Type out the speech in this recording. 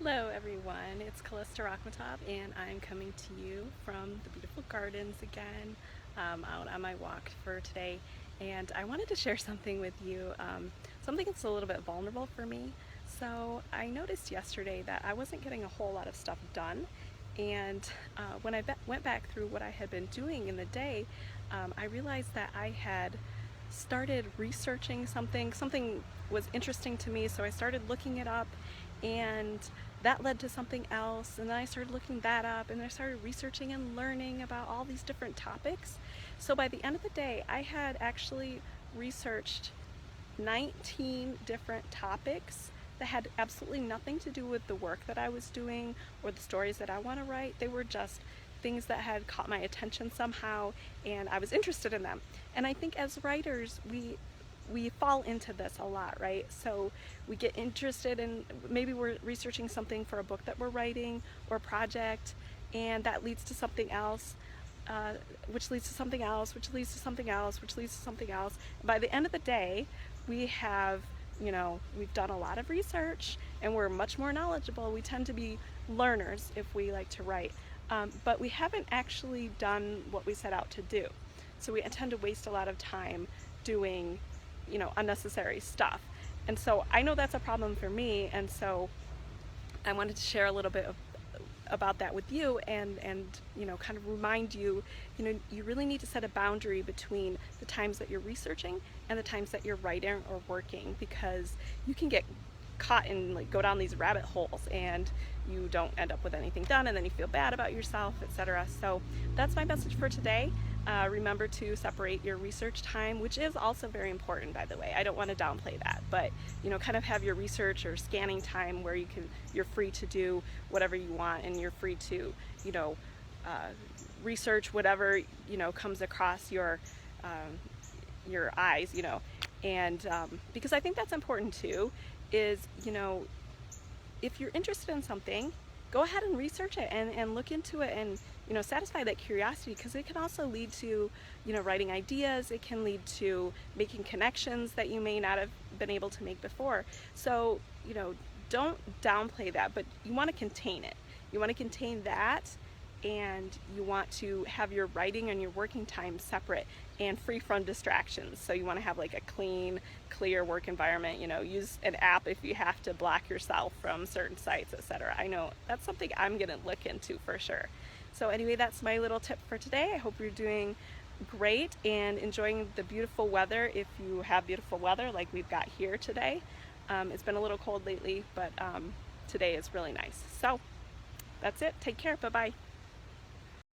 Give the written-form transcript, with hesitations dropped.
Hello everyone, it's Callista Rakhmatov and I'm coming to you from the beautiful gardens again, out on my walk for today. And I wanted to share something with you, something that's a little bit vulnerable for me. So I noticed yesterday that I wasn't getting a whole lot of stuff done, and when I went back through what I had been doing in the day, I realized that I had started researching something was interesting to me, so I started looking it up, and that led to something else, and then I started looking that up, and I started researching and learning about all these different topics. So by the end of the day, I had actually researched 19 different topics that had absolutely nothing to do with the work that I was doing or the stories that I want to write. They were just things that had caught my attention somehow, and I was interested in them. And I think as writers, we fall into this a lot, right? So we get interested in, maybe we're researching something for a book that we're writing or a project, and that leads to something else, which leads to something else, which leads to something else, which leads to something else. And by the end of the day, we have, we've done a lot of research and we're much more knowledgeable. We tend to be learners if we like to write, but we haven't actually done what we set out to do. So we tend to waste a lot of time doing, unnecessary stuff. And so I know that's a problem for me, and so I wanted to share a little bit about that with you, and kind of remind you, you really need to set a boundary between the times that you're researching and the times that you're writing or working, because you can get caught in, like, go down these rabbit holes and you don't end up with anything done, and then you feel bad about yourself, etc. So that's my message for today. Remember to separate your research time, which is also very important, by the way. I don't want to downplay that, but kind of have your research or scanning time where you're free to do whatever you want, and you're free to research whatever comes across your eyes, and because I think that's important too. Is if you're interested in something, go ahead and research it and look into it, and satisfy that curiosity, because it can also lead to writing ideas. It can lead to making connections that you may not have been able to make before. So don't downplay that, but you want to contain it. You want to contain that, and you want to have your writing and your working time separate and free from distractions. So you want to have like a clean, clear work environment. Use an app if you have to block yourself from certain sites, etc. I know that's something I'm going to look into for sure. So anyway, that's my little tip for today. I hope you're doing great and enjoying the beautiful weather, if you have beautiful weather like we've got here today. It's been a little cold lately, but today is really nice. So that's it. Take care. Bye-bye.